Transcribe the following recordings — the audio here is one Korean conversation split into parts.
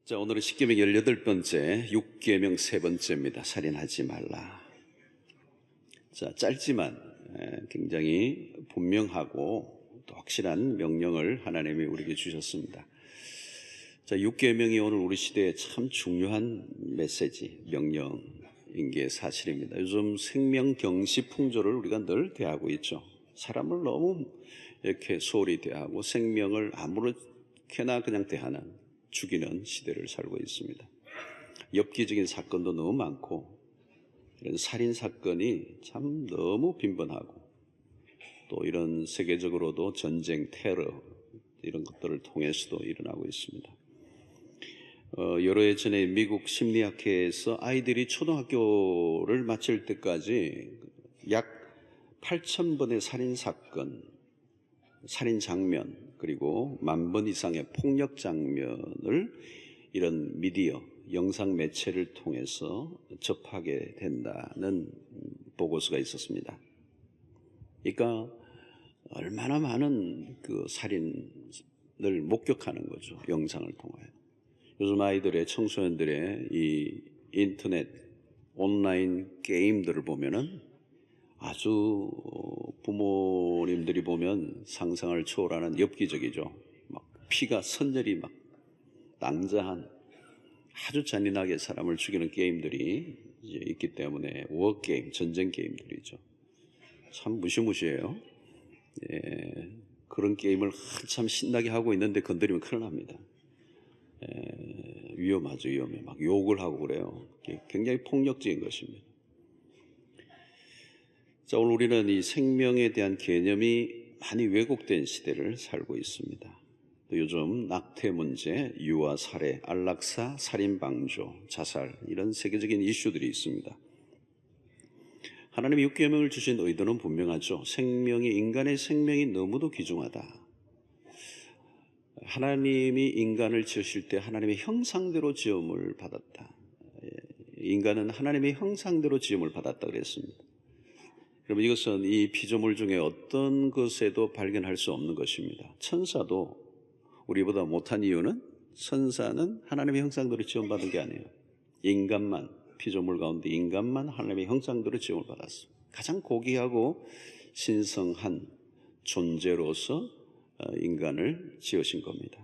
자, 오늘은 십계명 18번째, 육계명 세 번째입니다. 살인하지 말라. 자, 짧지만 굉장히 분명하고 또 확실한 명령을 하나님이 우리에게 주셨습니다. 자, 육계명이 오늘 우리 시대에 참 중요한 메시지, 명령인 게 사실입니다. 요즘 생명경시 풍조를 우리가 늘 대하고 있죠. 사람을 너무 이렇게 소홀히 대하고 생명을 아무렇게나 그냥 대하는, 죽이는 시대를 살고 있습니다. 엽기적인 사건도 너무 많고 이런 살인 사건이 참 너무 빈번하고 또 이런 세계적으로도 전쟁, 테러 이런 것들을 통해서도 일어나고 있습니다. 여러 해 전에 미국 심리학회에서 아이들이 초등학교를 마칠 때까지 약 8,000번의 살인 사건, 살인 장면, 그리고 10,000번 이상의 폭력 장면을 이런 미디어, 영상 매체를 통해서 접하게 된다는 보고서가 있었습니다. 그러니까 얼마나 많은 그 살인을 목격하는 거죠. 영상을 통하여. 요즘 아이들의, 청소년들의 이 인터넷, 온라인 게임들을 보면은 아주 부모님들이 보면 상상을 초월하는 엽기적이죠. 막 피가 선절이 막 낭자한 아주 잔인하게 사람을 죽이는 게임들이 이제 있기 때문에 워게임, 전쟁 게임들이죠. 참 무시무시해요. 예, 그런 게임을 한참 신나게 하고 있는데 건드리면 큰일 납니다. 위험하죠, 위험해. 막 욕을 하고 그래요. 굉장히 폭력적인 것입니다. 자, 오늘 우리는 이 생명에 대한 개념이 많이 왜곡된 시대를 살고 있습니다. 또 요즘 낙태 문제, 유아 살해, 안락사, 살인 방조, 자살 이런 세계적인 이슈들이 있습니다. 하나님이 육계명을 주신 의도는 분명하죠. 인간의 생명이 너무도 귀중하다. 하나님이 인간을 지으실 때 하나님의 형상대로 지음을 받았다. 인간은 하나님의 형상대로 지음을 받았다 그랬습니다. 여러분, 이것은 이 피조물 중에 어떤 것에도 발견할 수 없는 것입니다. 천사도 우리보다 못한 이유는 천사는 하나님의 형상대로 지음받은 게 아니에요. 인간만, 피조물 가운데 인간만 하나님의 형상대로 지음을 받았습니다. 가장 고귀하고 신성한 존재로서 인간을 지으신 겁니다.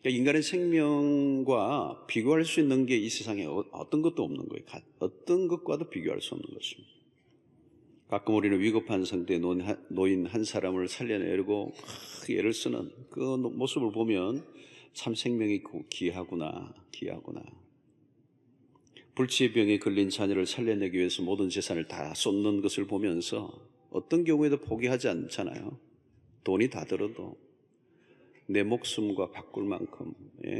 그러니까 인간의 생명과 비교할 수 있는 게 이 세상에 어떤 것도 없는 거예요. 어떤 것과도 비교할 수 없는 것입니다. 가끔 우리는 위급한 상태에 놓인 한 사람을 살려내려고 애를 쓰는 그 모습을 보면 참 생명이 귀하구나, 귀하구나. 불치의 병에 걸린 자녀를 살려내기 위해서 모든 재산을 다 쏟는 것을 보면서 어떤 경우에도 포기하지 않잖아요. 돈이 다 들어도 내 목숨과 바꿀 만큼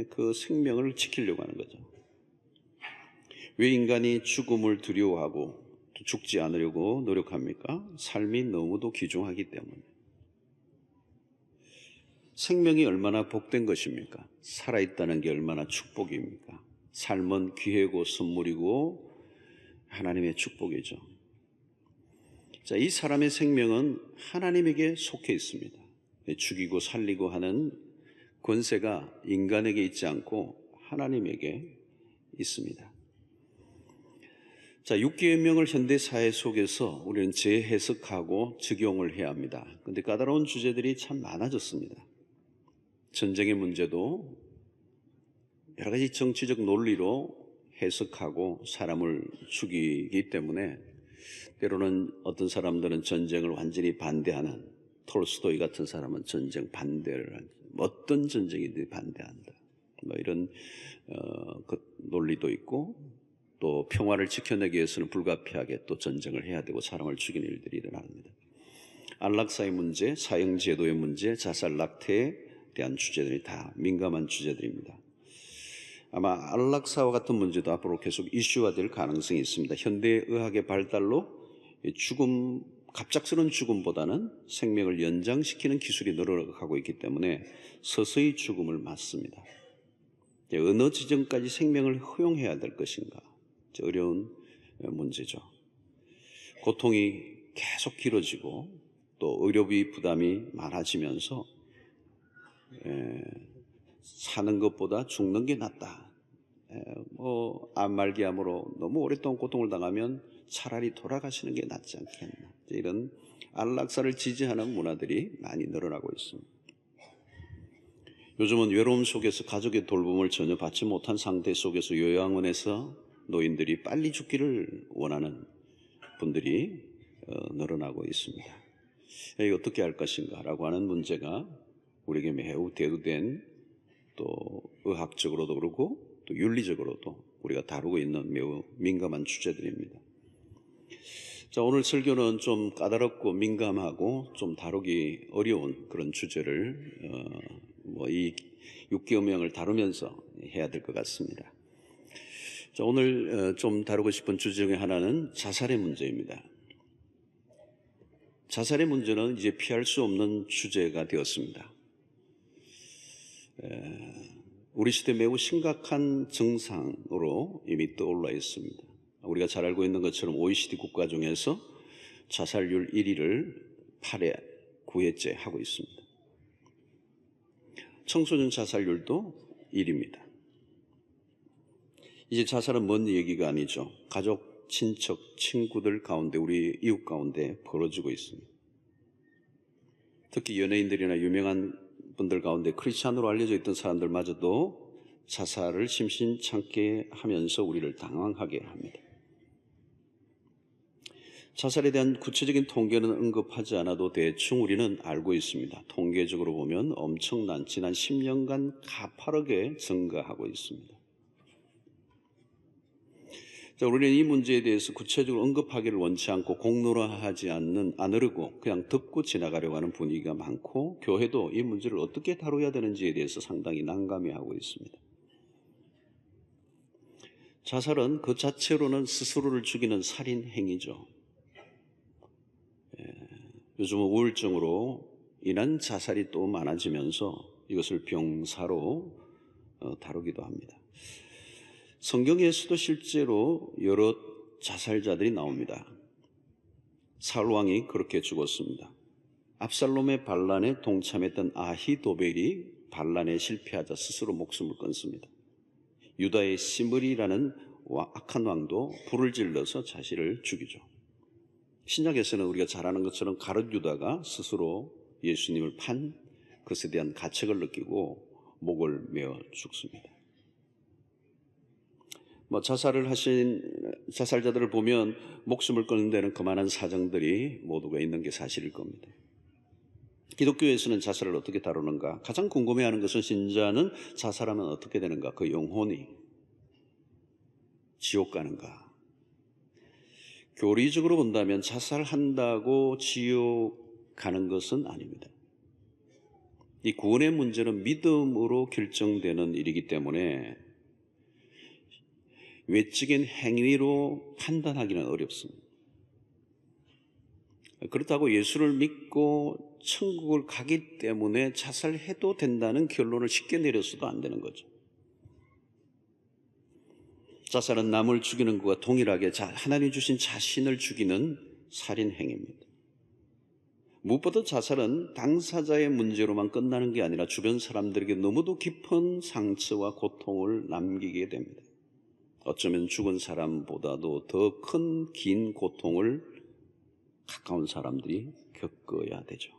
그 생명을 지키려고 하는 거죠. 왜 인간이 죽음을 두려워하고 죽지 않으려고 노력합니까? 삶이 너무도 귀중하기 때문에. 생명이 얼마나 복된 것입니까? 살아있다는 게 얼마나 축복입니까? 삶은 기회고 선물이고 하나님의 축복이죠. 자, 이 사람의 생명은 하나님에게 속해 있습니다. 죽이고 살리고 하는 권세가 인간에게 있지 않고 하나님에게 있습니다. 자, 육계명을 현대 사회 속에서 우리는 재해석하고 적용을 해야 합니다. 그런데 까다로운 주제들이 참 많아졌습니다. 전쟁의 문제도 여러 가지 정치적 논리로 해석하고 사람을 죽이기 때문에 때로는 어떤 사람들은 전쟁을 완전히 반대하는, 톨스토이 같은 사람은 전쟁 반대를 하죠. 어떤 전쟁이든 반대한다. 이런 그 논리도 있고, 또 평화를 지켜내기 위해서는 불가피하게 또 전쟁을 해야 되고 사람을 죽이는 일들이 일어납니다. 안락사의 문제, 사형제도의 문제, 자살, 낙태에 대한 주제들이 다 민감한 주제들입니다. 아마 안락사와 같은 문제도 앞으로 계속 이슈가 될 가능성이 있습니다. 현대의학의 발달로 갑작스러운 죽음보다는 생명을 연장시키는 기술이 늘어가고 있기 때문에 서서히 죽음을 맞습니다. 어느 지점까지 생명을 허용해야 될 것인가? 어려운 문제죠. 고통이 계속 길어지고 또 의료비 부담이 많아지면서 사는 것보다 죽는 게 낫다. 암말기암으로 너무 오랫동안 고통을 당하면 차라리 돌아가시는 게 낫지 않겠나. 이런 안락사를 지지하는 문화들이 많이 늘어나고 있습니다. 요즘은 외로움 속에서 가족의 돌봄을 전혀 받지 못한 상태 속에서 요양원에서 노인들이 빨리 죽기를 원하는 분들이 늘어나고 있습니다. 이거 어떻게 할 것인가 라고 하는 문제가 우리에게 매우 대두된, 또 의학적으로도 그렇고 또 윤리적으로도 우리가 다루고 있는 매우 민감한 주제들입니다. 자, 오늘 설교는 좀 까다롭고 민감하고 좀 다루기 어려운 그런 주제를 이 육계명을 다루면서 해야 될 것 같습니다. 자, 오늘 좀 다루고 싶은 주제 중에 하나는 자살의 문제입니다. 자살의 문제는 이제 피할 수 없는 주제가 되었습니다. 우리 시대 매우 심각한 증상으로 이미 떠올라 있습니다. 우리가 잘 알고 있는 것처럼 OECD 국가 중에서 자살률 1위를 8회, 9회째 하고 있습니다. 청소년 자살률도 1위입니다. 이제 자살은 먼 얘기가 아니죠. 가족, 친척, 친구들 가운데, 우리 이웃 가운데 벌어지고 있습니다. 특히 연예인들이나 유명한 분들 가운데 크리스찬으로 알려져 있던 사람들마저도 자살을 심심찮게 하면서 우리를 당황하게 합니다. 자살에 대한 구체적인 통계는 언급하지 않아도 대충 우리는 알고 있습니다. 통계적으로 보면 엄청난 지난 10년간 가파르게 증가하고 있습니다. 자, 우리는 이 문제에 대해서 구체적으로 언급하기를 원치 않고 공론화하지 않으려고 그냥 듣고 지나가려고 하는 분위기가 많고, 교회도 이 문제를 어떻게 다뤄야 되는지에 대해서 상당히 난감해하고 있습니다. 자살은 그 자체로는 스스로를 죽이는 살인 행위죠. 요즘은 우울증으로 인한 자살이 또 많아지면서 이것을 병사로 다루기도 합니다. 성경에서도 실제로 여러 자살자들이 나옵니다. 사울 왕이 그렇게 죽었습니다. 압살롬의 반란에 동참했던 아히도벨이 반란에 실패하자 스스로 목숨을 끊습니다. 유다의 시므리라는 악한 왕도 불을 질러서 자신을 죽이죠. 신약에서는 우리가 잘 아는 것처럼 가룟 유다가 스스로 예수님을 판 것에 대한 가책을 느끼고 목을 메어 죽습니다. 자살을 하신 자살자들을 보면 목숨을 끊는 데는 그만한 사정들이 모두가 있는 게 사실일 겁니다. 기독교에서는 자살을 어떻게 다루는가? 가장 궁금해하는 것은 신자는 자살하면 어떻게 되는가? 그 영혼이 지옥 가는가? 교리적으로 본다면 자살한다고 지옥 가는 것은 아닙니다. 이 구원의 문제는 믿음으로 결정되는 일이기 때문에 외적인 행위로 판단하기는 어렵습니다. 그렇다고 예수를 믿고 천국을 가기 때문에 자살해도 된다는 결론을 쉽게 내려서도 안 되는 거죠. 자살은 남을 죽이는 것과 동일하게 하나님 주신 자신을 죽이는 살인 행위입니다. 무엇보다 자살은 당사자의 문제로만 끝나는 게 아니라 주변 사람들에게 너무도 깊은 상처와 고통을 남기게 됩니다. 어쩌면 죽은 사람보다도 더 큰 긴 고통을 가까운 사람들이 겪어야 되죠.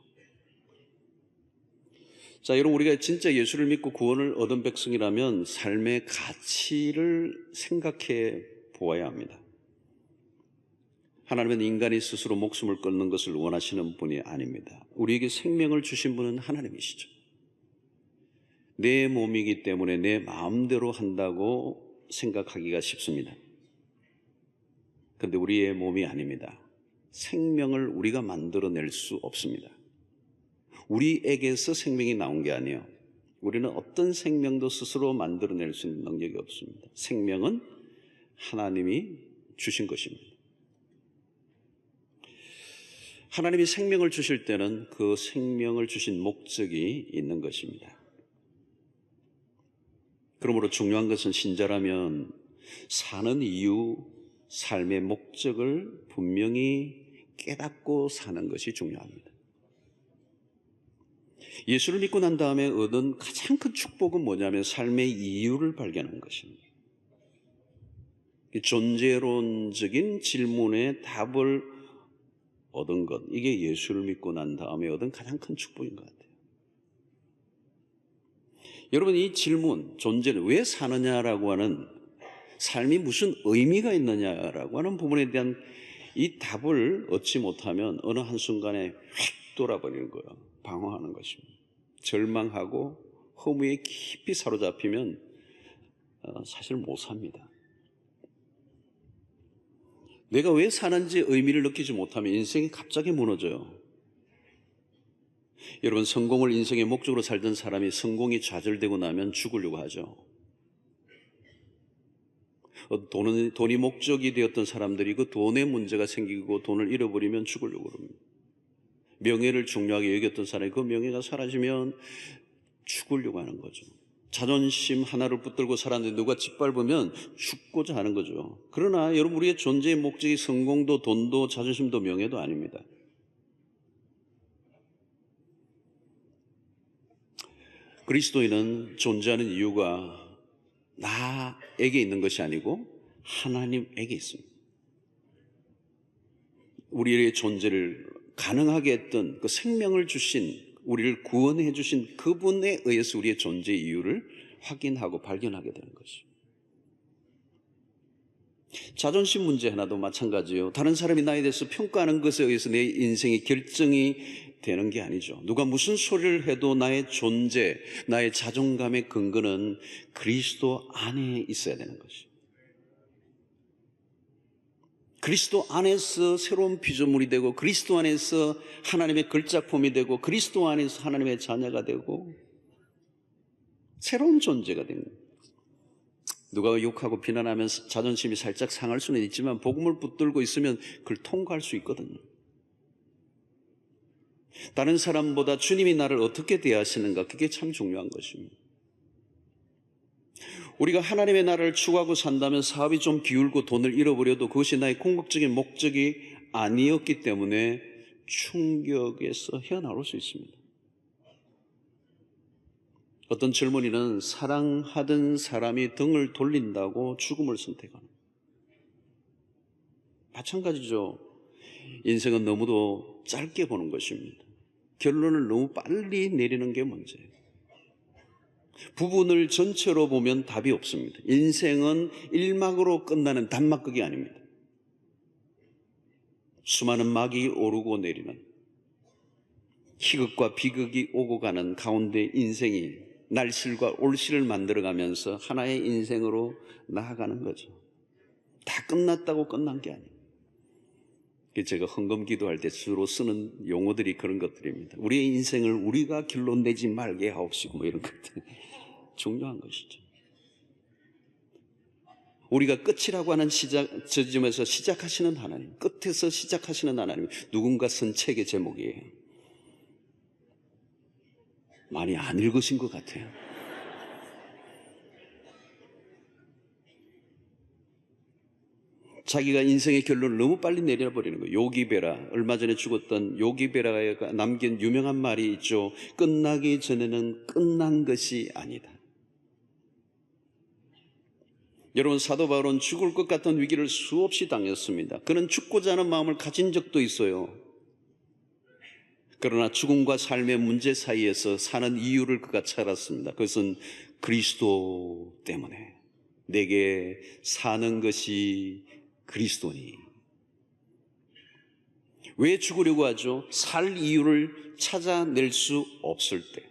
자, 여러분, 우리가 진짜 예수를 믿고 구원을 얻은 백성이라면 삶의 가치를 생각해 보아야 합니다. 하나님은 인간이 스스로 목숨을 끊는 것을 원하시는 분이 아닙니다. 우리에게 생명을 주신 분은 하나님이시죠. 내 몸이기 때문에 내 마음대로 한다고 생각하기가 쉽습니다. 그런데 우리의 몸이 아닙니다. 생명을 우리가 만들어낼 수 없습니다. 우리에게서 생명이 나온 게 아니에요. 우리는 어떤 생명도 스스로 만들어낼 수 있는 능력이 없습니다. 생명은 하나님이 주신 것입니다. 하나님이 생명을 주실 때는 그 생명을 주신 목적이 있는 것입니다. 그러므로 중요한 것은 신자라면 사는 이유, 삶의 목적을 분명히 깨닫고 사는 것이 중요합니다. 예수를 믿고 난 다음에 얻은 가장 큰 축복은 뭐냐면 삶의 이유를 발견한 것입니다. 존재론적인 질문에 답을 얻은 것, 이게 예수를 믿고 난 다음에 얻은 가장 큰 축복인 것 같아요. 여러분, 이 질문, 존재는 왜 사느냐라고 하는, 삶이 무슨 의미가 있느냐라고 하는 부분에 대한 이 답을 얻지 못하면 어느 한순간에 휙 돌아버리는 거예요. 방황하는 것입니다. 절망하고 허무에 깊이 사로잡히면 사실 못 삽니다. 내가 왜 사는지 의미를 느끼지 못하면 인생이 갑자기 무너져요. 여러분, 성공을 인생의 목적으로 살던 사람이 성공이 좌절되고 나면 죽으려고 하죠. 돈이 목적이 되었던 사람들이 그 돈에 문제가 생기고 돈을 잃어버리면 죽으려고 합니다. 명예를 중요하게 여겼던 사람이 그 명예가 사라지면 죽으려고 하는 거죠. 자존심 하나를 붙들고 살았는데 누가 짓밟으면 죽고자 하는 거죠. 그러나 여러분, 우리의 존재의 목적이 성공도 돈도 자존심도 명예도 아닙니다. 그리스도인은 존재하는 이유가 나에게 있는 것이 아니고 하나님에게 있습니다. 우리의 존재를 가능하게 했던 그 생명을 주신, 우리를 구원해 주신 그분에 의해서 우리의 존재의 이유를 확인하고 발견하게 되는 것이죠. 자존심 문제 하나도 마찬가지예요. 다른 사람이 나에 대해서 평가하는 것에 의해서 내 인생의 결정이 되는 게 아니죠. 누가 무슨 소리를 해도 나의 존재, 나의 자존감의 근거는 그리스도 안에 있어야 되는 것이죠. 그리스도 안에서 새로운 피조물이 되고, 그리스도 안에서 하나님의 걸작품이 되고, 그리스도 안에서 하나님의 자녀가 되고, 새로운 존재가 되는 거예요. 누가 욕하고 비난하면 자존심이 살짝 상할 수는 있지만 복음을 붙들고 있으면 그걸 통과할 수 있거든요. 다른 사람보다 주님이 나를 어떻게 대하시는가, 그게 참 중요한 것입니다. 우리가 하나님의 나라를 추구하고 산다면 사업이 좀 기울고 돈을 잃어버려도 그것이 나의 궁극적인 목적이 아니었기 때문에 충격에서 헤어나올 수 있습니다. 어떤 젊은이는 사랑하던 사람이 등을 돌린다고 죽음을 선택합니다. 마찬가지죠. 인생은 너무도 짧게 보는 것입니다. 결론을 너무 빨리 내리는 게 문제예요. 부분을 전체로 보면 답이 없습니다. 인생은 1막으로 끝나는 단막극이 아닙니다. 수많은 막이 오르고 내리는, 희극과 비극이 오고 가는 가운데 인생이 날실과 올실을 만들어가면서 하나의 인생으로 나아가는 거죠. 다 끝났다고 끝난 게 아니에요. 제가 헌금 기도할 때 주로 쓰는 용어들이 그런 것들입니다. 우리의 인생을 우리가 결론 내지 말게 하옵시고, 뭐 이런 것들. 중요한 것이죠. 우리가 끝이라고 하는 지점에서 시작하시는 하나님, 끝에서 시작하시는 하나님, 누군가 쓴 책의 제목이에요. 많이 안 읽으신 것 같아요. 자기가 인생의 결론을 너무 빨리 내려버리는 거예요. 요기베라, 얼마 전에 죽었던 요기베라가 남긴 유명한 말이 있죠. 끝나기 전에는 끝난 것이 아니다. 여러분, 사도 바울은 죽을 것 같은 위기를 수없이 당했습니다. 그는 죽고자 하는 마음을 가진 적도 있어요. 그러나 죽음과 삶의 문제 사이에서 사는 이유를 그가 찾았습니다. 그것은 그리스도 때문에 내게 사는 것이 그리스도니. 왜 죽으려고 하죠? 살 이유를 찾아낼 수 없을 때.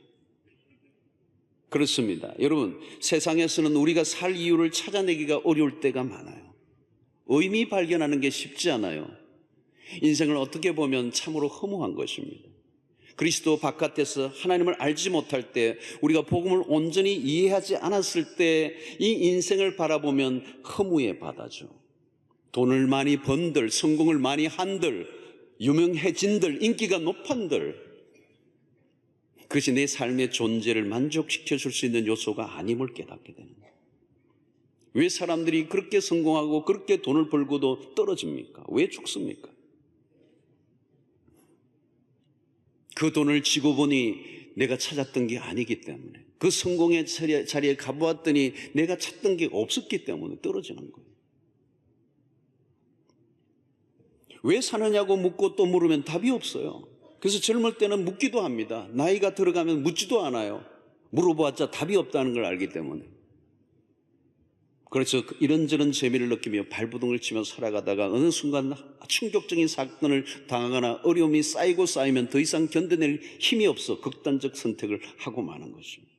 그렇습니다. 여러분, 세상에서는 우리가 살 이유를 찾아내기가 어려울 때가 많아요. 의미 발견하는 게 쉽지 않아요. 인생을 어떻게 보면 참으로 허무한 것입니다. 그리스도 바깥에서 하나님을 알지 못할 때, 우리가 복음을 온전히 이해하지 않았을 때 이 인생을 바라보면 허무의 바다죠. 돈을 많이 번들, 성공을 많이 한들, 유명해진들, 인기가 높은들, 그것이 내 삶의 존재를 만족시켜 줄 수 있는 요소가 아님을 깨닫게 되는 거예요. 왜 사람들이 그렇게 성공하고 그렇게 돈을 벌고도 떨어집니까? 왜 죽습니까? 그 돈을 쥐고 보니 내가 찾았던 게 아니기 때문에, 그 성공의 자리에 가보았더니 내가 찾던 게 없었기 때문에 떨어지는 거예요. 왜 사느냐고 묻고 또 물으면 답이 없어요. 그래서 젊을 때는 묻기도 합니다. 나이가 들어가면 묻지도 않아요. 물어보았자 답이 없다는 걸 알기 때문에. 그래서 이런저런 재미를 느끼며 발버둥을 치며 살아가다가 어느 순간 충격적인 사건을 당하거나 어려움이 쌓이고 쌓이면 더 이상 견뎌낼 힘이 없어 극단적 선택을 하고 마는 것입니다.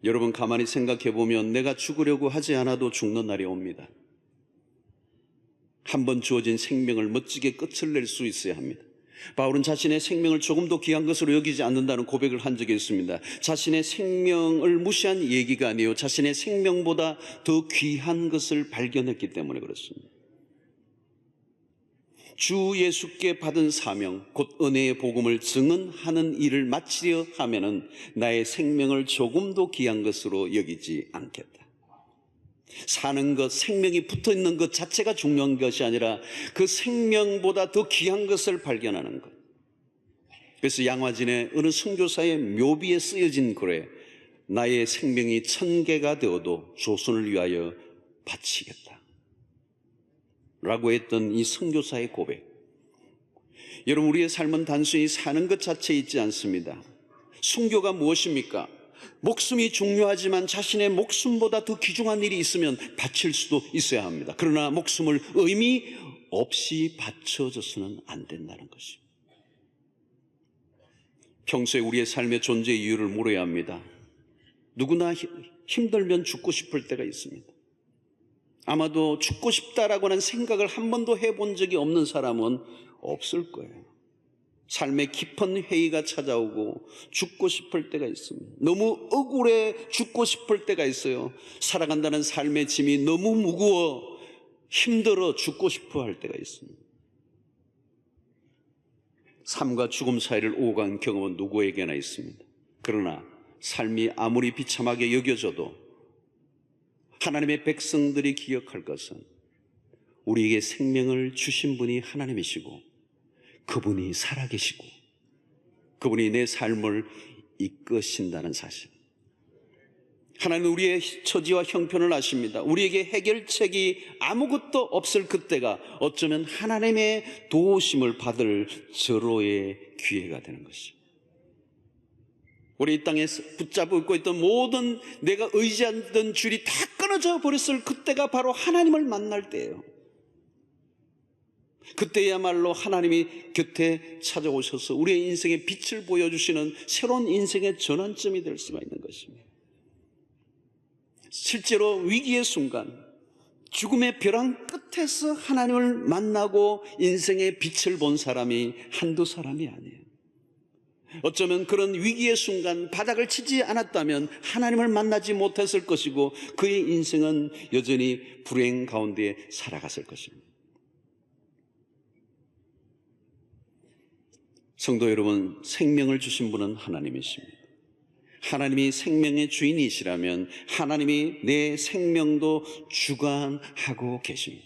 여러분, 가만히 생각해 보면 내가 죽으려고 하지 않아도 죽는 날이 옵니다. 한 번 주어진 생명을 멋지게 끝을 낼 수 있어야 합니다. 바울은 자신의 생명을 조금도 귀한 것으로 여기지 않는다는 고백을 한 적이 있습니다. 자신의 생명을 무시한 얘기가 아니에요. 자신의 생명보다 더 귀한 것을 발견했기 때문에 그렇습니다. 주 예수께 받은 사명, 곧 은혜의 복음을 증언하는 일을 마치려 하면은 나의 생명을 조금도 귀한 것으로 여기지 않겠다. 사는 것, 생명이 붙어 있는 것 자체가 중요한 것이 아니라 그 생명보다 더 귀한 것을 발견하는 것. 그래서 양화진의 어느 선교사의 묘비에 쓰여진 글에 나의 생명이 1000개가 되어도 조선을 위하여 바치겠다 라고 했던 이 선교사의 고백. 여러분, 우리의 삶은 단순히 사는 것 자체에 있지 않습니다. 순교가 무엇입니까? 목숨이 중요하지만 자신의 목숨보다 더 귀중한 일이 있으면 바칠 수도 있어야 합니다. 그러나 목숨을 의미 없이 바쳐져서는 안 된다는 것입니다. 평소에 우리의 삶의 존재 이유를 물어야 합니다. 누구나 힘들면 죽고 싶을 때가 있습니다. 아마도 죽고 싶다라고 하는 생각을 한 번도 해본 적이 없는 사람은 없을 거예요. 삶의 깊은 회의가 찾아오고 죽고 싶을 때가 있습니다. 너무 억울해 죽고 싶을 때가 있어요. 살아간다는 삶의 짐이 너무 무거워 힘들어 죽고 싶어 할 때가 있습니다. 삶과 죽음 사이를 오고 간 경험은 누구에게나 있습니다. 그러나 삶이 아무리 비참하게 여겨져도 하나님의 백성들이 기억할 것은 우리에게 생명을 주신 분이 하나님이시고 그분이 살아계시고 그분이 내 삶을 이끄신다는 사실. 하나님은 우리의 처지와 형편을 아십니다. 우리에게 해결책이 아무것도 없을 그때가 어쩌면 하나님의 도우심을 받을 절호의 기회가 되는 것입니다. 우리 이 땅에 붙잡고 있던 모든 내가 의지하던 줄이 다 끊어져 버렸을 그때가 바로 하나님을 만날 때예요. 그때야말로 하나님이 곁에 찾아오셔서 우리의 인생의 빛을 보여주시는 새로운 인생의 전환점이 될 수가 있는 것입니다. 실제로 위기의 순간, 죽음의 벼랑 끝에서 하나님을 만나고 인생의 빛을 본 사람이 한두 사람이 아니에요. 어쩌면 그런 위기의 순간 바닥을 치지 않았다면 하나님을 만나지 못했을 것이고 그의 인생은 여전히 불행 가운데 살아갔을 것입니다. 성도 여러분, 생명을 주신 분은 하나님이십니다. 하나님이 생명의 주인이시라면 하나님이 내 생명도 주관하고 계십니다.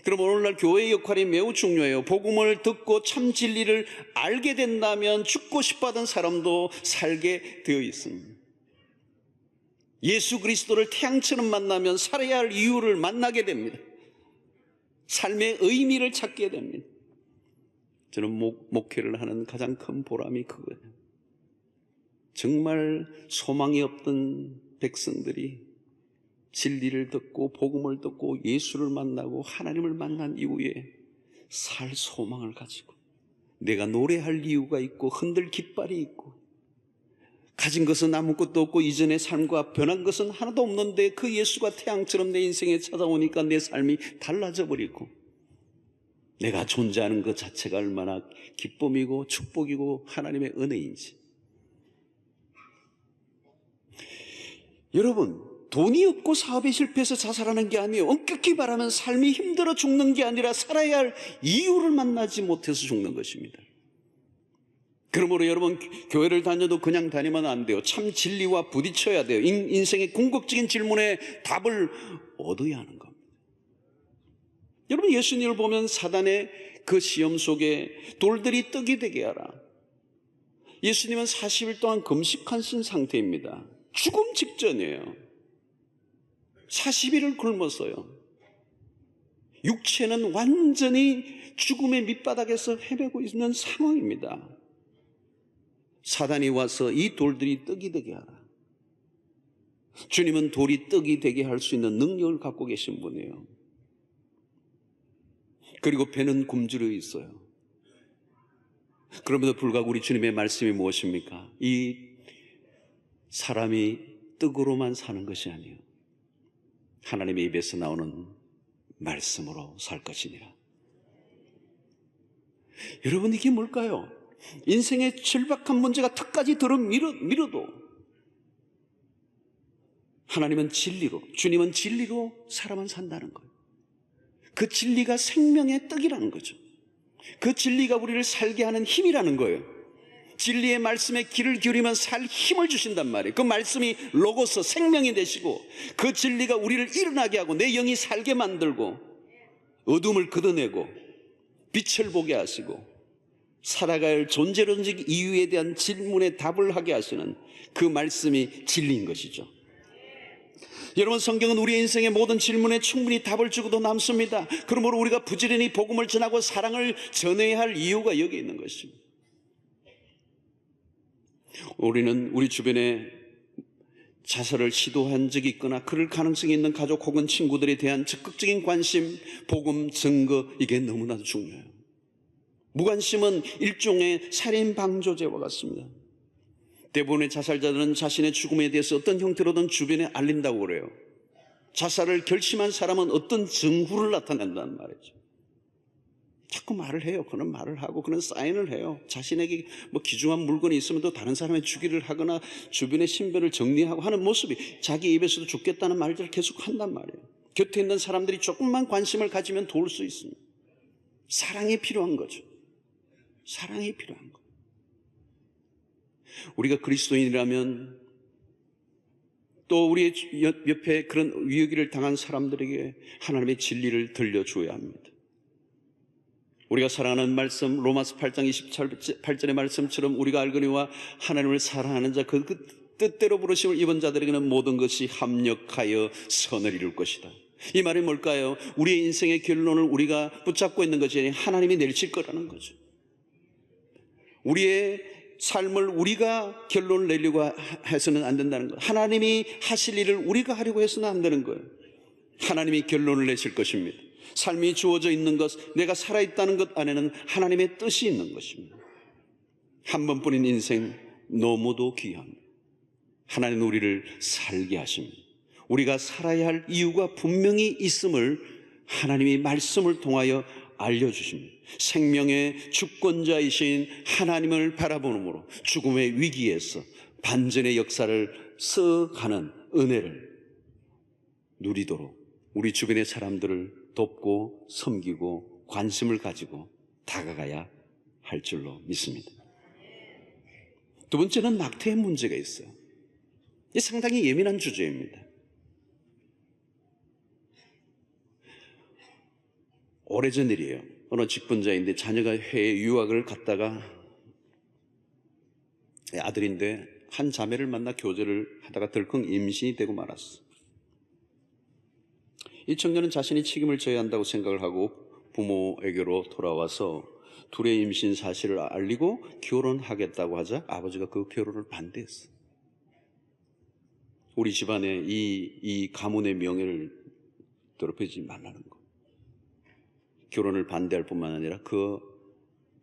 그럼 오늘날 교회의 역할이 매우 중요해요. 복음을 듣고 참 진리를 알게 된다면 죽고 싶어하던 사람도 살게 되어 있습니다. 예수 그리스도를 태양처럼 만나면 살아야 할 이유를 만나게 됩니다. 삶의 의미를 찾게 됩니다. 저는 목회를 하는 가장 큰 보람이 그거예요. 정말 소망이 없던 백성들이 진리를 듣고 복음을 듣고 예수를 만나고 하나님을 만난 이후에 살 소망을 가지고 내가 노래할 이유가 있고 흔들 깃발이 있고 가진 것은 아무것도 없고 이전의 삶과 변한 것은 하나도 없는데 그 예수가 태양처럼 내 인생에 찾아오니까 내 삶이 달라져 버리고 내가 존재하는 것 자체가 얼마나 기쁨이고 축복이고 하나님의 은혜인지. 여러분, 돈이 없고 사업이 실패해서 자살하는 게 아니에요. 엄격히 말하면 삶이 힘들어 죽는 게 아니라 살아야 할 이유를 만나지 못해서 죽는 것입니다. 그러므로 여러분, 교회를 다녀도 그냥 다니면 안 돼요. 참 진리와 부딪혀야 돼요. 인생의 궁극적인 질문에 답을 얻어야 하는 겁니다. 여러분, 예수님을 보면 사단의 그 시험 속에 돌들이 떡이 되게 하라, 예수님은 40일 동안 금식하신 상태입니다. 죽음 직전이에요. 40일을 굶었어요. 육체는 완전히 죽음의 밑바닥에서 헤매고 있는 상황입니다. 사단이 와서 이 돌들이 떡이 되게 하라. 주님은 돌이 떡이 되게 할 수 있는 능력을 갖고 계신 분이에요. 그리고 배는 굶주려 있어요. 그럼에도 불구하고 우리 주님의 말씀이 무엇입니까? 이 사람이 떡으로만 사는 것이 아니에요. 하나님의 입에서 나오는 말씀으로 살 것이니라. 여러분, 이게 뭘까요? 인생의 절박한 문제가 턱까지 들어 밀어도 하나님은 진리로, 주님은 진리로 사람은 산다는 거예요. 그 진리가 생명의 떡이라는 거죠. 그 진리가 우리를 살게 하는 힘이라는 거예요. 진리의 말씀에 귀를 기울이면 살 힘을 주신단 말이에요. 그 말씀이 로고스, 생명이 되시고, 그 진리가 우리를 일어나게 하고 내 영이 살게 만들고 어둠을 걷어내고 빛을 보게 하시고 살아갈 존재론적 이유에 대한 질문에 답을 하게 하시는 그 말씀이 진리인 것이죠. 여러분, 성경은 우리 인생의 모든 질문에 충분히 답을 주고도 남습니다. 그러므로 우리가 부지런히 복음을 전하고 사랑을 전해야 할 이유가 여기 있는 것입니다. 우리는 우리 주변에 자살을 시도한 적이 있거나 그럴 가능성이 있는 가족 혹은 친구들에 대한 적극적인 관심, 복음, 증거, 이게 너무나도 중요해요. 무관심은 일종의 살인 방조제와 같습니다. 대부분의 자살자들은 자신의 죽음에 대해서 어떤 형태로든 주변에 알린다고 그래요. 자살을 결심한 사람은 어떤 증후를 나타낸다는 말이죠. 자꾸 말을 해요. 그는 말을 하고 그는 사인을 해요. 자신에게 뭐 귀중한 물건이 있으면 또 다른 사람의 주기를 하거나 주변의 신변을 정리하고 하는 모습이 자기 입에서도 죽겠다는 말들을 계속 한단 말이에요. 곁에 있는 사람들이 조금만 관심을 가지면 도울 수 있습니다. 사랑이 필요한 거죠. 사랑이 필요한 거. 우리가 그리스도인이라면 또 우리의 옆에 그런 위기를 당한 사람들에게 하나님의 진리를 들려줘야 합니다. 우리가 사랑하는 말씀, 로마서 8장 28절의 말씀처럼 우리가 알거니와 하나님을 사랑하는 자 그 뜻대로 부르심을 입은 자들에게는 모든 것이 합력하여 선을 이룰 것이다. 이 말이 뭘까요? 우리의 인생의 결론을 우리가 붙잡고 있는 것이 아니라 하나님이 내리실 거라는 거죠. 우리의 삶을 우리가 결론을 내려고 해서는 안 된다는 거예요. 하나님이 하실 일을 우리가 하려고 해서는 안 되는 거예요. 하나님이 결론을 내실 것입니다. 삶이 주어져 있는 것, 내가 살아있다는 것 안에는 하나님의 뜻이 있는 것입니다. 한 번뿐인 인생 너무도 귀합니다. 하나님은 우리를 살게 하십니다. 우리가 살아야 할 이유가 분명히 있음을 하나님이 말씀을 통하여 알려주십니다. 생명의 주권자이신 하나님을 바라보므로 죽음의 위기에서 반전의 역사를 써가는 은혜를 누리도록 우리 주변의 사람들을 돕고 섬기고 관심을 가지고 다가가야 할 줄로 믿습니다. 두 번째는 낙태의 문제가 있어요. 이 상당히 예민한 주제입니다. 오래전 일이에요. 어느 직분자인데 자녀가 해외 유학을 갔다가 아들인데 한 자매를 만나 교제를 하다가 덜컹 임신이 되고 말았어. 이 청년은 자신이 책임을 져야 한다고 생각을 하고 부모에게로 돌아와서 둘의 임신 사실을 알리고 결혼하겠다고 하자 아버지가 그 결혼을 반대했어. 우리 집안에 이 가문의 명예를 더럽히지 말라는 거. 결혼을 반대할 뿐만 아니라 그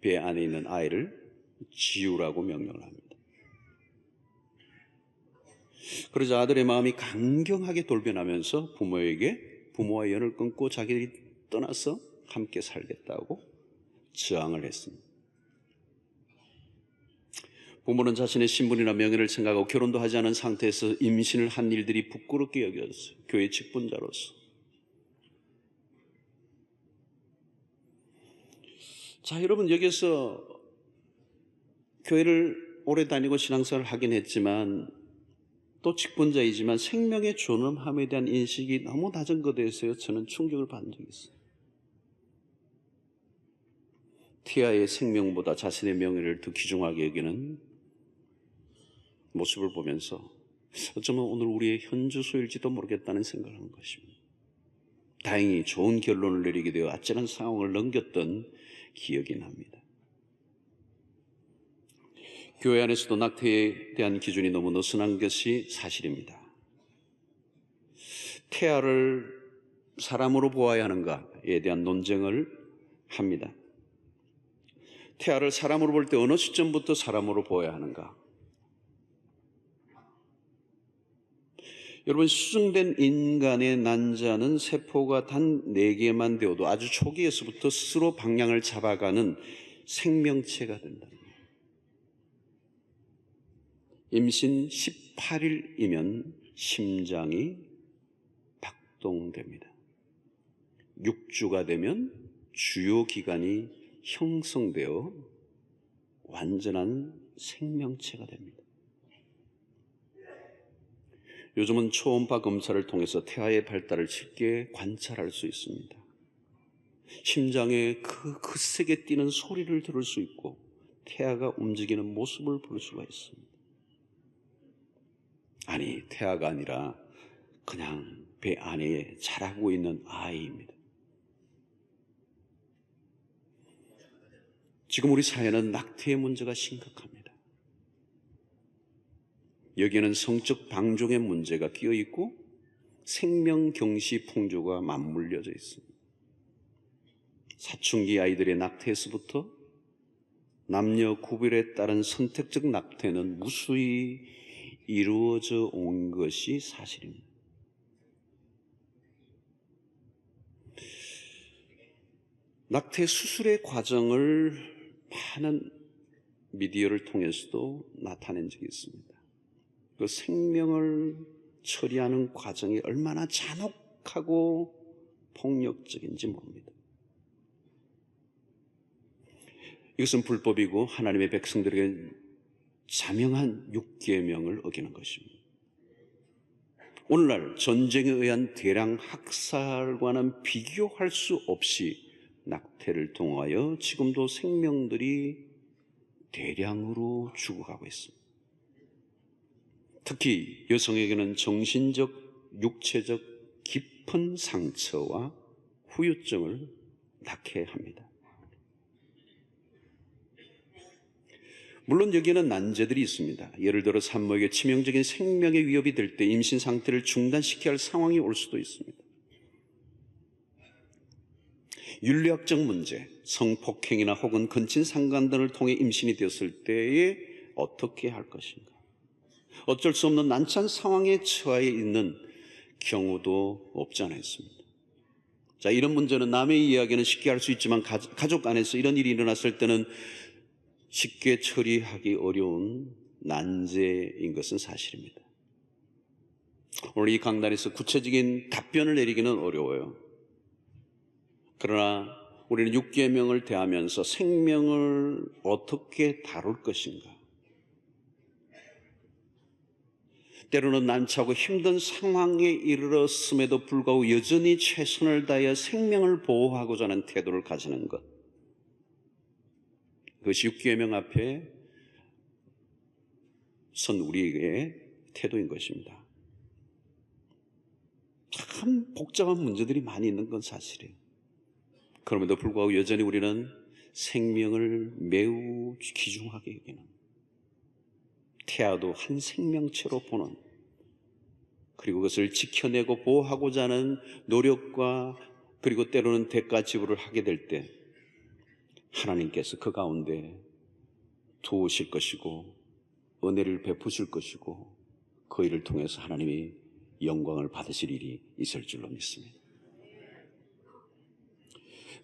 배 안에 있는 아이를 지우라고 명령을 합니다. 그러자 아들의 마음이 강경하게 돌변하면서 부모와 연을 끊고 자기들이 떠나서 함께 살겠다고 저항을 했습니다. 부모는 자신의 신분이나 명예를 생각하고 결혼도 하지 않은 상태에서 임신을 한 일들이 부끄럽게 여겼어요. 교회 직분자로서. 자, 여러분, 여기서 교회를 오래 다니고 신앙생활을 하긴 했지만 또 직분자이지만 생명의 존엄함에 대한 인식이 너무 낮은 것에 대해서 저는 충격을 받은 적이 있어요. 태아의 생명보다 자신의 명예를 더 귀중하게 여기는 모습을 보면서 어쩌면 오늘 우리의 현주소일지도 모르겠다는 생각을 한 것입니다. 다행히 좋은 결론을 내리게 되어 아찔한 상황을 넘겼던 기억이 납니다. 교회 안에서도 낙태에 대한 기준이 너무 느슨한 것이 사실입니다. 태아를 사람으로 보아야 하는가에 대한 논쟁을 합니다. 태아를 사람으로 볼 때 어느 시점부터 사람으로 보아야 하는가? 여러분, 수정된 인간의 난자는 세포가 단 4개만 되어도 아주 초기에서부터 스스로 방향을 잡아가는 생명체가 된다. 임신 18일이면 심장이 박동됩니다. 6주가 되면 주요 기관이 형성되어 완전한 생명체가 됩니다. 요즘은 초음파 검사를 통해서 태아의 발달을 쉽게 관찰할 수 있습니다. 심장의 그 거세게 뛰는 소리를 들을 수 있고 태아가 움직이는 모습을 볼 수가 있습니다. 아니, 태아가 아니라 그냥 배 안에 자라고 있는 아이입니다. 지금 우리 사회는 낙태의 문제가 심각합니다. 여기에는 성적 방종의 문제가 끼어 있고 생명경시 풍조가 맞물려져 있습니다. 사춘기 아이들의 낙태에서부터 남녀 구별에 따른 선택적 낙태는 무수히 이루어져 온 것이 사실입니다. 낙태 수술의 과정을 많은 미디어를 통해서도 나타낸 적이 있습니다. 그 생명을 처리하는 과정이 얼마나 잔혹하고 폭력적인지 모릅니다. 이것은 불법이고 하나님의 백성들에게 자명한 육계명을 어기는 것입니다. 오늘날 전쟁에 의한 대량 학살과는 비교할 수 없이 낙태를 통하여 지금도 생명들이 대량으로 죽어가고 있습니다. 특히 여성에게는 정신적, 육체적 깊은 상처와 후유증을 낳게 합니다. 물론 여기에는 난제들이 있습니다. 예를 들어 산모에게 치명적인 생명의 위협이 될 때 임신 상태를 중단시켜야 할 상황이 올 수도 있습니다. 윤리학적 문제, 성폭행이나 혹은 근친상간 등을 통해 임신이 되었을 때에 어떻게 할 것인가? 어쩔 수 없는 난처한 상황에 처해 있는 경우도 없지 않아 있습니다. 자, 이런 문제는 남의 이야기는 쉽게 할 수 있지만 가족 안에서 이런 일이 일어났을 때는 쉽게 처리하기 어려운 난제인 것은 사실입니다. 오늘 이 강단에서 구체적인 답변을 내리기는 어려워요. 그러나 우리는 육계명을 대하면서 생명을 어떻게 다룰 것인가? 때로는 난처하고 힘든 상황에 이르렀음에도 불구하고 여전히 최선을 다하여 생명을 보호하고자 하는 태도를 가지는 것. 그것이 육계명 앞에 선 우리에게 태도인 것입니다. 참 복잡한 문제들이 많이 있는 건 사실이에요. 그럼에도 불구하고 여전히 우리는 생명을 매우 귀중하게 여기는, 태아도 한 생명체로 보는, 그리고 그것을 지켜내고 보호하고자 하는 노력과 그리고 때로는 대가 지불을 하게 될 때 하나님께서 그 가운데 도우실 것이고 은혜를 베푸실 것이고 그 일을 통해서 하나님이 영광을 받으실 일이 있을 줄로 믿습니다.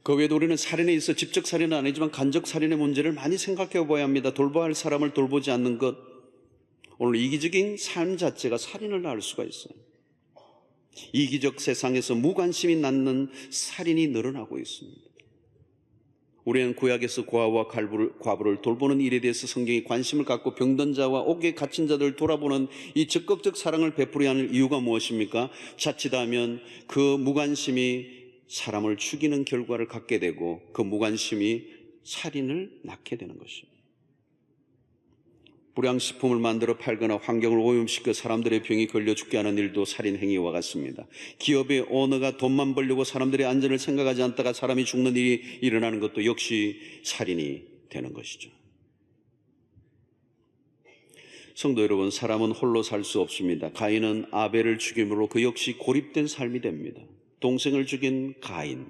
그 외에도 우리는 살인에 있어 직접 살인은 아니지만 간접 살인의 문제를 많이 생각해 봐야 합니다. 돌봐야 할 사람을 돌보지 않는 것, 오늘 이기적인 삶 자체가 살인을 낳을 수가 있어요. 이기적 세상에서 무관심이 낳는 살인이 늘어나고 있습니다. 우리는 구약에서 고아와 과부를 돌보는 일에 대해서 성경이 관심을 갖고 병든 자와 옥에 갇힌 자들을 돌아보는 이 적극적 사랑을 베풀어야 하는 이유가 무엇입니까? 자칫하면 그 무관심이 사람을 죽이는 결과를 갖게 되고 그 무관심이 살인을 낳게 되는 것입니다. 불량식품을 만들어 팔거나 환경을 오염시켜 사람들의 병이 걸려 죽게 하는 일도 살인 행위와 같습니다. 기업의 오너가 돈만 벌려고 사람들의 안전을 생각하지 않다가 사람이 죽는 일이 일어나는 것도 역시 살인이 되는 것이죠. 성도 여러분, 사람은 홀로 살 수 없습니다. 가인은 아벨을 죽임으로 그 역시 고립된 삶이 됩니다. 동생을 죽인 가인,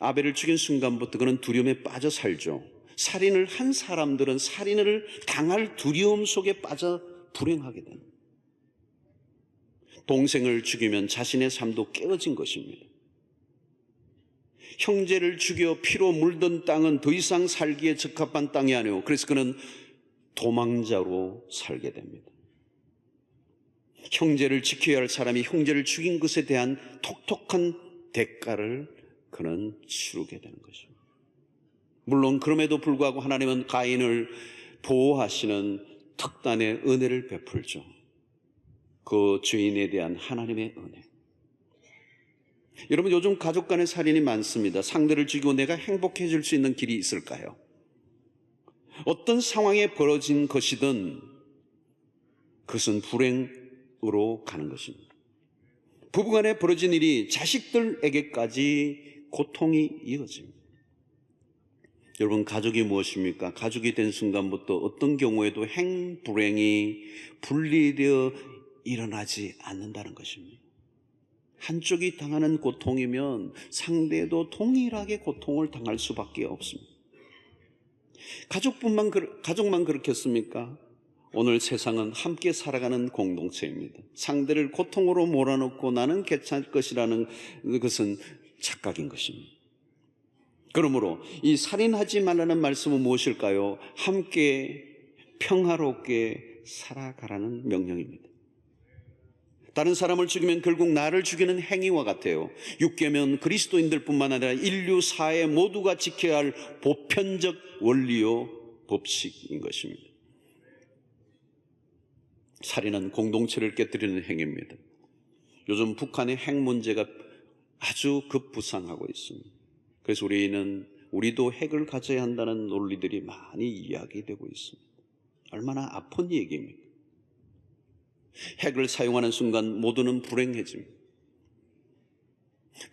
아벨을 죽인 순간부터 그는 두려움에 빠져 살죠. 살인을 한 사람들은 살인을 당할 두려움 속에 빠져 불행하게 됩니다. 동생을 죽이면 자신의 삶도 깨어진 것입니다. 형제를 죽여 피로 물든 땅은 더 이상 살기에 적합한 땅이 아니오. 그래서 그는 도망자로 살게 됩니다. 형제를 지켜야 할 사람이 형제를 죽인 것에 대한 톡톡한 대가를 그는 치르게 되는 것입니다. 물론 그럼에도 불구하고 하나님은 가인을 보호하시는 특단의 은혜를 베풀죠. 그 죄인에 대한 하나님의 은혜. 여러분, 요즘 가족 간의 살인이 많습니다. 상대를 죽이고 내가 행복해질 수 있는 길이 있을까요? 어떤 상황에 벌어진 것이든 그것은 불행으로 가는 것입니다. 부부간에 벌어진 일이 자식들에게까지 고통이 이어집니다. 여러분, 가족이 무엇입니까? 가족이 된 순간부터 어떤 경우에도 행불행이 분리되어 일어나지 않는다는 것입니다. 한쪽이 당하는 고통이면 상대도 동일하게 고통을 당할 수밖에 없습니다. 가족만 그렇겠습니까? 오늘 세상은 함께 살아가는 공동체입니다. 상대를 고통으로 몰아넣고 나는 괜찮을 것이라는 것은 착각인 것입니다. 그러므로 이 살인하지 말라는 말씀은 무엇일까요? 함께 평화롭게 살아가라는 명령입니다. 다른 사람을 죽이면 결국 나를 죽이는 행위와 같아요. 육계면 그리스도인들뿐만 아니라 인류 사회 모두가 지켜야 할 보편적 원리요 법칙인 것입니다. 살인은 공동체를 깨뜨리는 행위입니다. 요즘 북한의 핵 문제가 아주 급부상하고 있습니다. 그래서 우리도 핵을 가져야 한다는 논리들이 많이 이야기되고 있습니다. 얼마나 아픈 얘기입니까? 핵을 사용하는 순간 모두는 불행해집니다.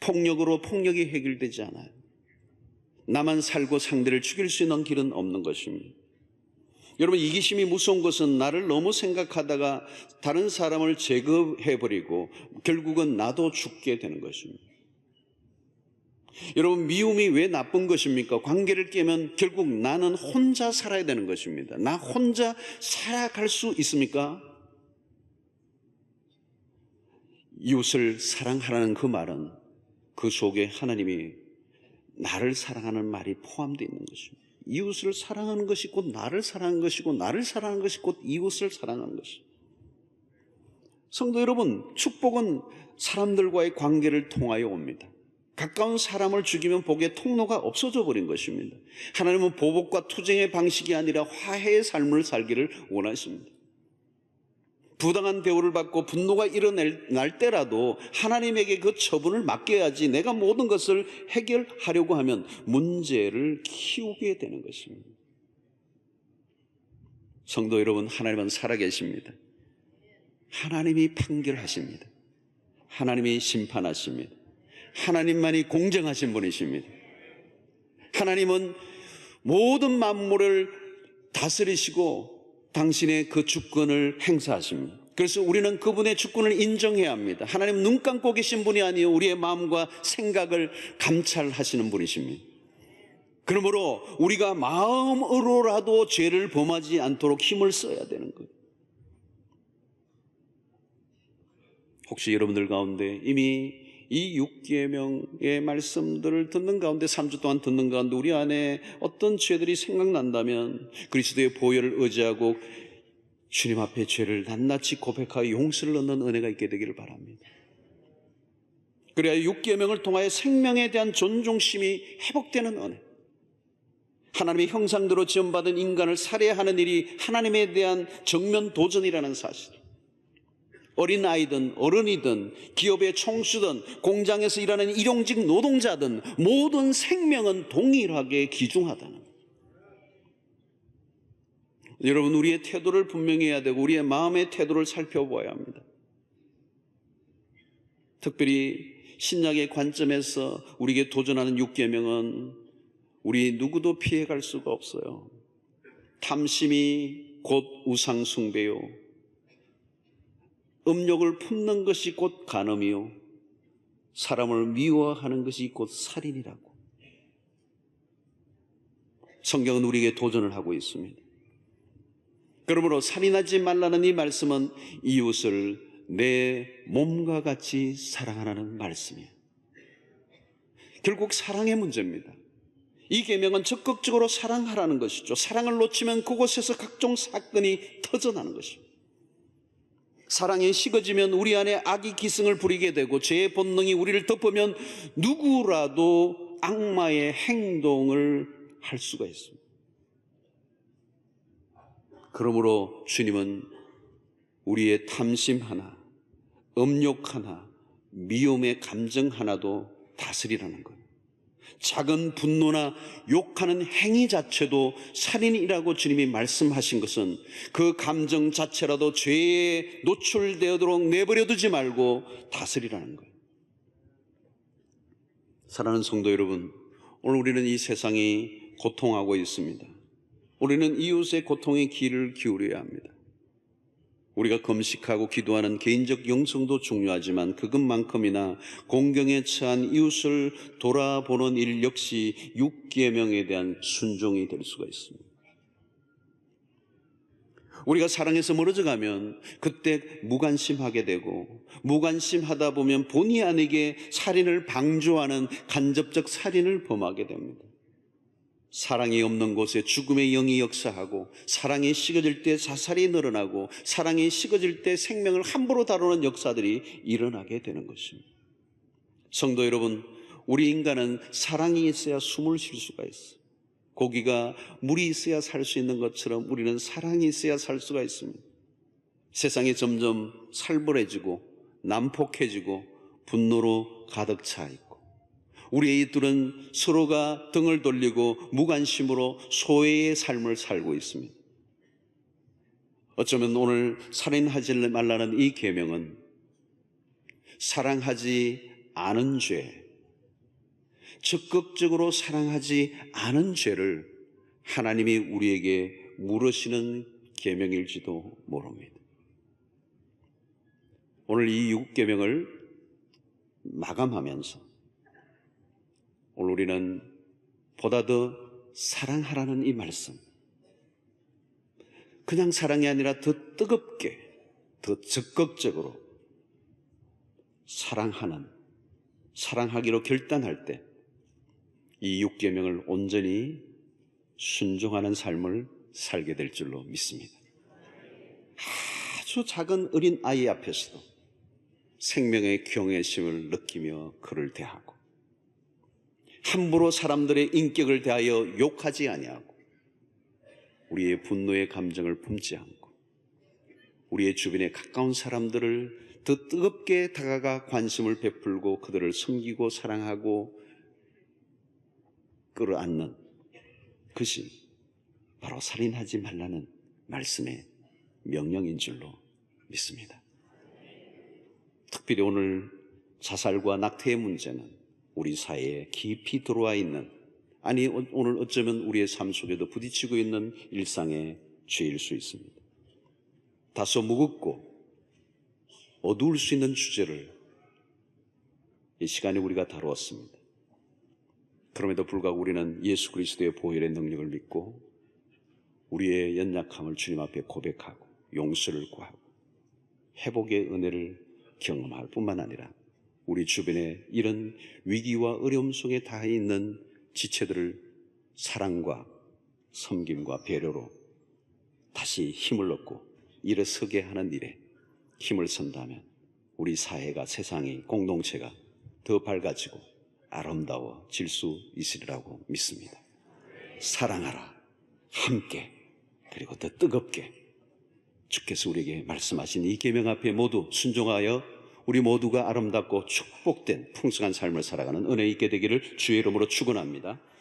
폭력으로 폭력이 해결되지 않아요. 나만 살고 상대를 죽일 수 있는 길은 없는 것입니다. 여러분, 이기심이 무서운 것은 나를 너무 생각하다가 다른 사람을 제거해버리고 결국은 나도 죽게 되는 것입니다. 여러분, 미움이 왜 나쁜 것입니까? 관계를 깨면 결국 나는 혼자 살아야 되는 것입니다. 나 혼자 살아갈 수 있습니까? 이웃을 사랑하라는 그 말은 그 속에 하나님이 나를 사랑하는 말이 포함되어 있는 것입니다. 이웃을 사랑하는 것이 곧 나를 사랑하는 것이고 나를 사랑하는 것이 곧 이웃을 사랑하는 것입니다. 성도 여러분, 축복은 사람들과의 관계를 통하여 옵니다. 가까운 사람을 죽이면 복의 통로가 없어져 버린 것입니다. 하나님은 보복과 투쟁의 방식이 아니라 화해의 삶을 살기를 원하십니다. 부당한 대우를 받고 분노가 일어날 때라도 하나님에게 그 처분을 맡겨야지 내가 모든 것을 해결하려고 하면 문제를 키우게 되는 것입니다. 성도 여러분, 하나님은 살아계십니다. 하나님이 판결하십니다. 하나님이 심판하십니다. 하나님만이 공정하신 분이십니다. 하나님은 모든 만물을 다스리시고 당신의 그 주권을 행사하십니다. 그래서 우리는 그분의 주권을 인정해야 합니다. 하나님 눈 감고 계신 분이 아니요 우리의 마음과 생각을 감찰하시는 분이십니다. 그러므로 우리가 마음으로라도 죄를 범하지 않도록 힘을 써야 되는 거예요. 혹시 여러분들 가운데 이미 이 6계명의 말씀들을 듣는 가운데 3주 동안 듣는 가운데 우리 안에 어떤 죄들이 생각난다면 그리스도의 보혈을 의지하고 주님 앞에 죄를 낱낱이 고백하여 용서를 얻는 은혜가 있게 되기를 바랍니다. 그래야 6계명을 통하여 생명에 대한 존중심이 회복되는 은혜, 하나님의 형상대로 지음받은 인간을 살해하는 일이 하나님에 대한 정면 도전이라는 사실, 어린아이든 어른이든 기업의 총수든 공장에서 일하는 일용직 노동자든 모든 생명은 동일하게 귀중하다는, 여러분, 우리의 태도를 분명히 해야 되고 우리의 마음의 태도를 살펴보아야 합니다. 특별히 신약의 관점에서 우리에게 도전하는 6계명은 우리 누구도 피해갈 수가 없어요. 탐심이 곧 우상 숭배요, 음욕을 품는 것이 곧 간음이요, 사람을 미워하는 것이 곧 살인이라고. 성경은 우리에게 도전을 하고 있습니다. 그러므로 살인하지 말라는 이 말씀은 이웃을 내 몸과 같이 사랑하라는 말씀이에요. 결국 사랑의 문제입니다. 이 계명은 적극적으로 사랑하라는 것이죠. 사랑을 놓치면 그곳에서 각종 사건이 터져나는 것입니다. 사랑이 식어지면 우리 안에 악이 기승을 부리게 되고 죄의 본능이 우리를 덮으면 누구라도 악마의 행동을 할 수가 있습니다. 그러므로 주님은 우리의 탐심 하나, 음욕 하나, 미움의 감정 하나도 다스리라는 거예요. 작은 분노나 욕하는 행위 자체도 살인이라고 주님이 말씀하신 것은 그 감정 자체라도 죄에 노출되도록 내버려 두지 말고 다스리라는 거예요. 사랑하는 성도 여러분, 오늘 우리는 이 세상이 고통하고 있습니다. 우리는 이웃의 고통에 귀를 기울여야 합니다. 우리가 금식하고 기도하는 개인적 영성도 중요하지만 그것만큼이나 공경에 처한 이웃을 돌아보는 일 역시 6계명에 대한 순종이 될 수가 있습니다. 우리가 사랑에서 멀어져 가면 그때 무관심하게 되고, 무관심하다 보면 본의 아니게 살인을 방조하는 간접적 살인을 범하게 됩니다. 사랑이 없는 곳에 죽음의 영이 역사하고, 사랑이 식어질 때 자살이 늘어나고, 사랑이 식어질 때 생명을 함부로 다루는 역사들이 일어나게 되는 것입니다. 성도 여러분, 우리 인간은 사랑이 있어야 숨을 쉴 수가 있어요. 고기가 물이 있어야 살 수 있는 것처럼 우리는 사랑이 있어야 살 수가 있습니다. 세상이 점점 살벌해지고 난폭해지고 분노로 가득 차 있고, 우리의 이들은 서로가 등을 돌리고 무관심으로 소외의 삶을 살고 있습니다. 어쩌면 오늘 살인하지 말라는 이 계명은 사랑하지 않은 죄, 적극적으로 사랑하지 않은 죄를 하나님이 우리에게 물으시는 계명일지도 모릅니다. 오늘 이 6계명을 마감하면서 오늘 우리는 보다 더 사랑하라는 이 말씀, 그냥 사랑이 아니라 더 뜨겁게, 더 적극적으로 사랑하기로 결단할 때 이 6계명을 온전히 순종하는 삶을 살게 될 줄로 믿습니다. 아주 작은 어린 아이 앞에서도 생명의 경외심을 느끼며 그를 대하고, 함부로 사람들의 인격을 대하여 욕하지 아니하고, 우리의 분노의 감정을 품지 않고, 우리의 주변에 가까운 사람들을 더 뜨겁게 다가가 관심을 베풀고 그들을 섬기고 사랑하고 끌어안는 것이 바로 살인하지 말라는 말씀의 명령인 줄로 믿습니다. 특별히 오늘 자살과 낙태의 문제는 우리 사회에 깊이 들어와 있는, 아니 오늘 어쩌면 우리의 삶 속에도 부딪히고 있는 일상의 죄일 수 있습니다. 다소 무겁고 어두울 수 있는 주제를 이 시간에 우리가 다루었습니다. 그럼에도 불구하고 우리는 예수 그리스도의 보혈의 능력을 믿고 우리의 연약함을 주님 앞에 고백하고 용서를 구하고 회복의 은혜를 경험할 뿐만 아니라 우리 주변에 이런 위기와 어려움 속에 다 있는 지체들을 사랑과 섬김과 배려로 다시 힘을 얻고 일어서게 하는 일에 힘을 선다면 우리 사회가, 세상이, 공동체가 더 밝아지고 아름다워질 수 있으리라고 믿습니다. 사랑하라, 함께, 그리고 더 뜨겁게 주께서 우리에게 말씀하신 이 계명 앞에 모두 순종하여 우리 모두가 아름답고 축복된 풍성한 삶을 살아가는 은혜 있게 되기를 주의 이름으로 축원합니다.